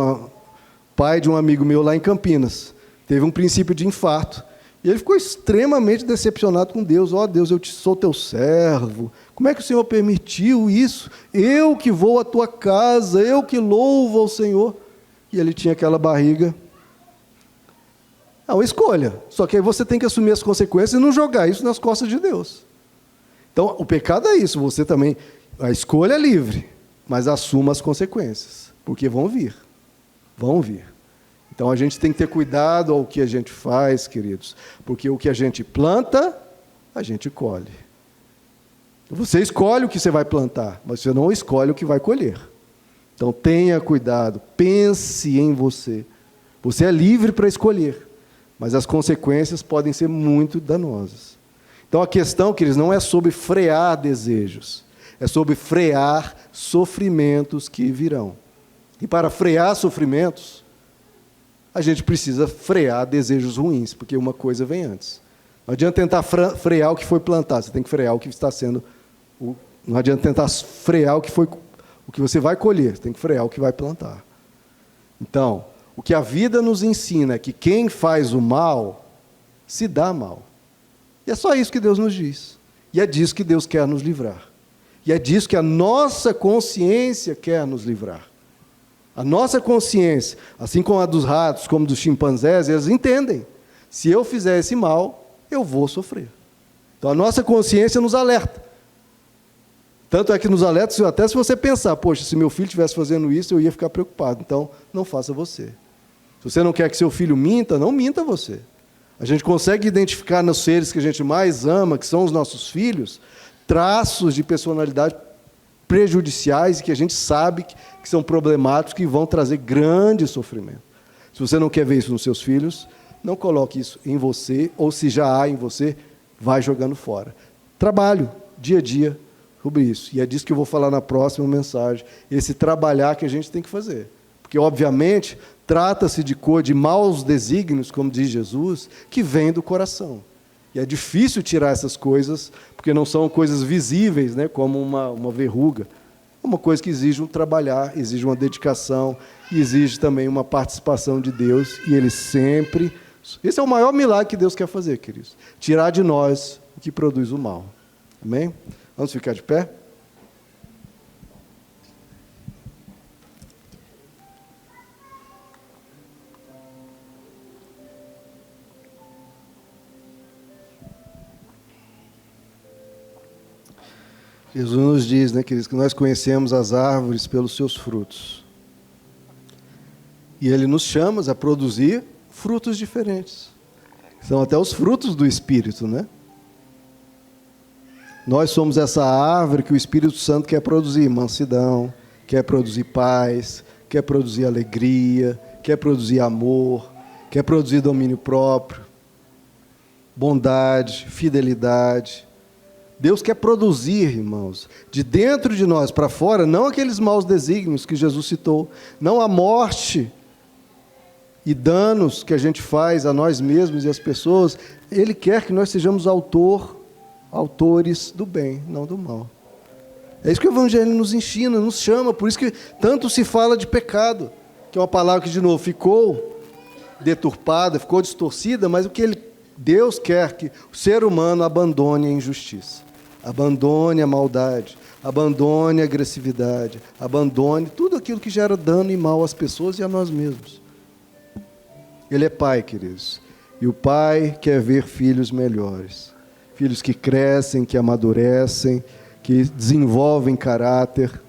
pai de um amigo meu lá em Campinas, teve um princípio de infarto. E ele ficou extremamente decepcionado com Deus. Ó, Deus, eu sou teu servo. Como é que o Senhor permitiu isso? Eu que vou à tua casa, eu que louvo ao Senhor. E ele tinha aquela barriga. É uma escolha. Só que aí você tem que assumir as consequências e não jogar isso nas costas de Deus. Então, o pecado é isso. Você também... A escolha é livre, mas assuma as consequências. Porque vão vir. Vão vir. Então, a gente tem que ter cuidado ao que a gente faz, queridos. Porque o que a gente planta, a gente colhe. Você escolhe o que você vai plantar, mas você não escolhe o que vai colher. Então, tenha cuidado. Pense em você. Você é livre para escolher, mas as consequências podem ser muito danosas. Então, a questão, queridos, não é sobre frear desejos. É sobre frear sofrimentos que virão. E para frear sofrimentos, a gente precisa frear desejos ruins, porque uma coisa vem antes. Não adianta tentar frear o que foi plantado, você tem que frear o que está sendo... Não adianta tentar frear o que você vai colher, você tem que frear o que vai plantar. Então, o que a vida nos ensina é que quem faz o mal, se dá mal. E é só isso que Deus nos diz. E é disso que Deus quer nos livrar. E é disso que a nossa consciência quer nos livrar. A nossa consciência, assim como a dos ratos, como dos chimpanzés, eles entendem. Se eu fizer esse mal, eu vou sofrer. Então a nossa consciência nos alerta. Tanto é que nos alerta, até se você pensar, poxa, se meu filho estivesse fazendo isso, eu ia ficar preocupado. Então, não faça você. Se você não quer que seu filho minta, não minta você. A gente consegue identificar nos seres que a gente mais ama, que são os nossos filhos, traços de personalidade prejudiciais e que a gente sabe que são problemáticos, que vão trazer grande sofrimento. Se você não quer ver isso nos seus filhos, não coloque isso em você, ou se já há em você, vai jogando fora. Trabalho, dia a dia, sobre isso. E é disso que eu vou falar na próxima mensagem. Esse trabalhar que a gente tem que fazer. Porque, obviamente, trata-se de maus desígnios, como diz Jesus, que vêm do coração. E é difícil tirar essas coisas, porque não são coisas visíveis, né, como uma verruga. É uma coisa que exige um trabalhar, exige uma dedicação, e exige também uma participação de Deus, e Ele sempre... Esse é o maior milagre que Deus quer fazer, queridos. Tirar de nós o que produz o mal. Amém? Vamos ficar de pé? Jesus nos diz, né, queridos, que nós conhecemos as árvores pelos seus frutos. E Ele nos chama a produzir frutos diferentes. São até os frutos do Espírito, né? Nós somos essa árvore que o Espírito Santo quer produzir mansidão, quer produzir paz, quer produzir alegria, quer produzir amor, quer produzir domínio próprio, bondade, fidelidade. Deus quer produzir, irmãos, de dentro de nós para fora, não aqueles maus desígnios que Jesus citou, não a morte e danos que a gente faz a nós mesmos e às pessoas. Ele quer que nós sejamos autores do bem, não do mal. É isso que o Evangelho nos ensina, nos chama, por isso que tanto se fala de pecado, que é uma palavra que, de novo, ficou deturpada, ficou distorcida, mas o que Deus quer que o ser humano abandone a injustiça, abandone a maldade, abandone a agressividade, abandone tudo aquilo que gera dano e mal às pessoas e a nós mesmos. Ele é pai, queridos, e o pai quer ver filhos melhores, filhos que crescem, que amadurecem, que desenvolvem caráter,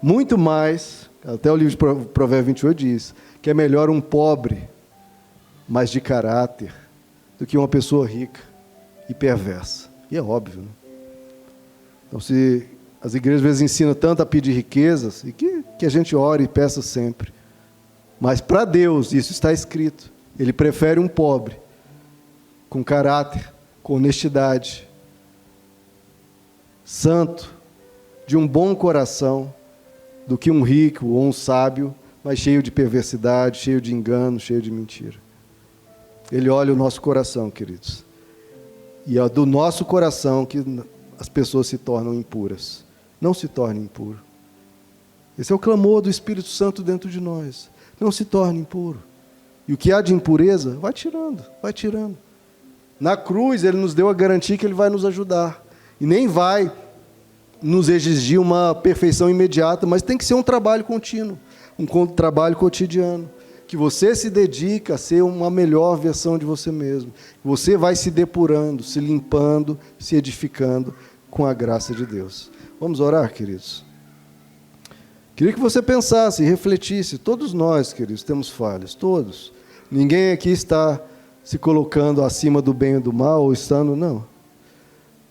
muito mais, até o livro de Provérbios 28 diz, que é melhor um pobre, mas de caráter, do que uma pessoa rica e perversa. E é óbvio, né? Então, se as igrejas às vezes ensinam tanto a pedir riquezas, e que a gente ore e peça sempre, mas para Deus, isso está escrito, Ele prefere um pobre, com caráter, com honestidade, santo, de um bom coração, do que um rico ou um sábio, mas cheio de perversidade, cheio de engano, cheio de mentira. Ele olha o nosso coração, queridos. E é do nosso coração que as pessoas se tornam impuras. Não se torne impuro. Esse é o clamor do Espírito Santo dentro de nós. Não se torne impuro. E o que há de impureza, vai tirando, vai tirando. Na cruz, Ele nos deu a garantia que Ele vai nos ajudar. E nem vai nos exigir uma perfeição imediata, mas tem que ser um trabalho contínuo, um trabalho cotidiano, que você se dedica a ser uma melhor versão de você mesmo. Você vai se depurando, se limpando, se edificando com a graça de Deus. Vamos orar, queridos? Queria que você pensasse e refletisse. Todos nós, queridos, temos falhas, todos. Ninguém aqui está se colocando acima do bem e do mal, ou estando, não.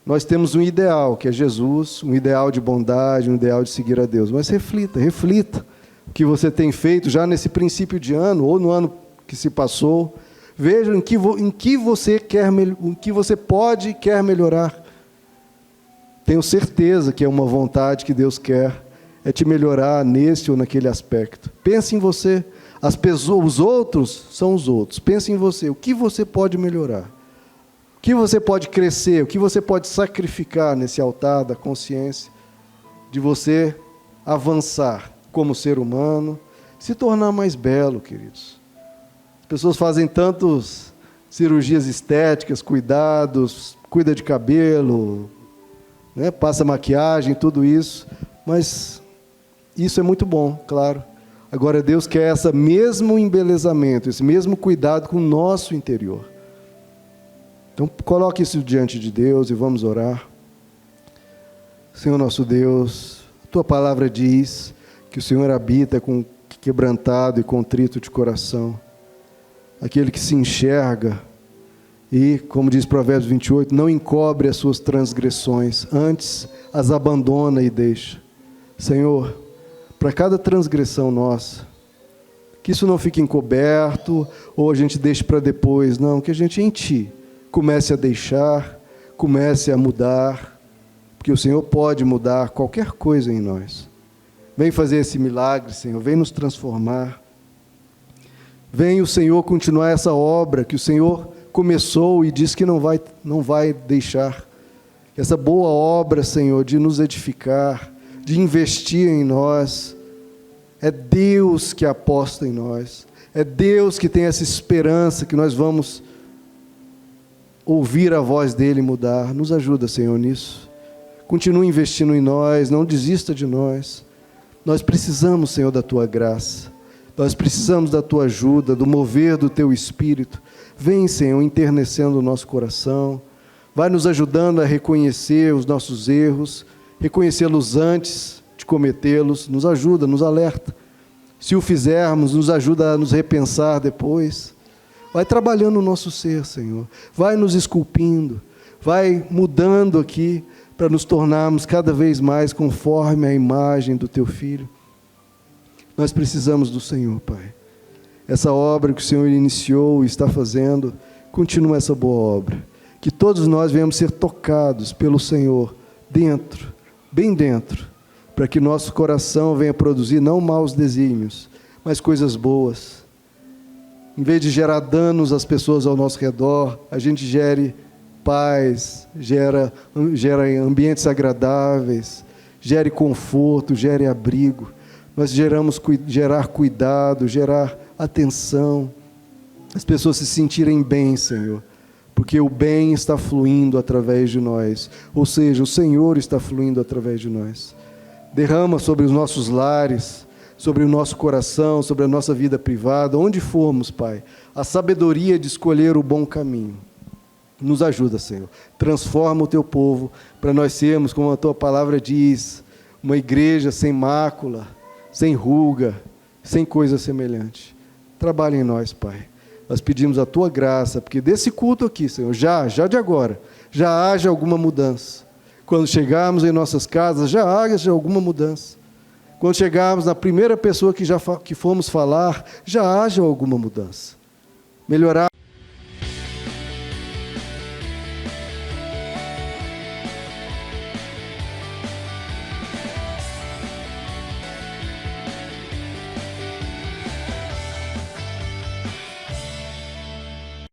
Nós temos um ideal, que é Jesus, um ideal de bondade, um ideal de seguir a Deus. Mas reflita o que você tem feito já nesse princípio de ano, ou no ano que se passou. Veja em que você pode e quer melhorar. Tenho certeza que é uma vontade que Deus quer, é te melhorar nesse ou naquele aspecto. Pense em você. As pessoas, os outros são os outros. Pense em você. O que você pode melhorar? O que você pode crescer? O que você pode sacrificar nesse altar da consciência? De você avançar como ser humano, se tornar mais belo, queridos. As pessoas fazem tantas cirurgias estéticas, cuidados, cuida de cabelo, né, passa maquiagem, tudo isso, mas isso é muito bom, claro. Agora Deus quer esse mesmo embelezamento, esse mesmo cuidado com o nosso interior. Então coloque isso diante de Deus e vamos orar. Senhor nosso Deus, a Tua palavra diz que o Senhor habita com quebrantado e contrito de coração, aquele que se enxerga e, como diz Provérbios 28, não encobre as suas transgressões, antes as abandona e deixa. Senhor, para cada transgressão nossa, que isso não fique encoberto, ou a gente deixe para depois, não, que a gente em Ti comece a deixar, comece a mudar, porque o Senhor pode mudar qualquer coisa em nós. Vem fazer esse milagre, Senhor, vem nos transformar. Vem o Senhor continuar essa obra que o Senhor começou e disse que não vai deixar. Essa boa obra, Senhor, de nos edificar, de investir em nós. É Deus que aposta em nós. É Deus que tem essa esperança que nós vamos ouvir a voz dEle e mudar. Nos ajuda, Senhor, nisso. Continue investindo em nós, não desista de nós. Nós precisamos, Senhor, da Tua graça. Nós precisamos da Tua ajuda, do mover do Teu Espírito. Vem, Senhor, enternecendo o nosso coração. Vai nos ajudando a reconhecer os nossos erros, reconhecê-los antes de cometê-los. Nos ajuda, nos alerta. Se o fizermos, nos ajuda a nos repensar depois. Vai trabalhando o nosso ser, Senhor. Vai nos esculpindo. Vai mudando aqui. para nos tornarmos cada vez mais conforme a imagem do Teu Filho. Nós precisamos do Senhor, Pai. Essa obra que o Senhor iniciou e está fazendo, continua essa boa obra. Que todos nós venhamos ser tocados pelo Senhor, dentro, bem dentro, para que nosso coração venha produzir não maus desígnios, mas coisas boas. Em vez de gerar danos às pessoas ao nosso redor, a gente gere paz, gera ambientes agradáveis, gere conforto, gere abrigo. Nós gerar cuidado, gerar atenção, as pessoas se sentirem bem, Senhor, porque o bem está fluindo através de nós, ou seja, o Senhor está fluindo através de nós. Derrama sobre os nossos lares, sobre o nosso coração, sobre a nossa vida privada, onde formos, Pai, a sabedoria de escolher o bom caminho. Nos ajuda, Senhor. Transforma o Teu povo, para nós sermos, como a Tua palavra diz, uma igreja sem mácula, sem ruga, sem coisa semelhante. Trabalha em nós, Pai. Nós pedimos a Tua graça, porque desse culto aqui, Senhor, já de agora, já haja alguma mudança. Quando chegarmos em nossas casas, já haja alguma mudança. Quando chegarmos na primeira pessoa que fomos falar, já haja alguma mudança. Melhorar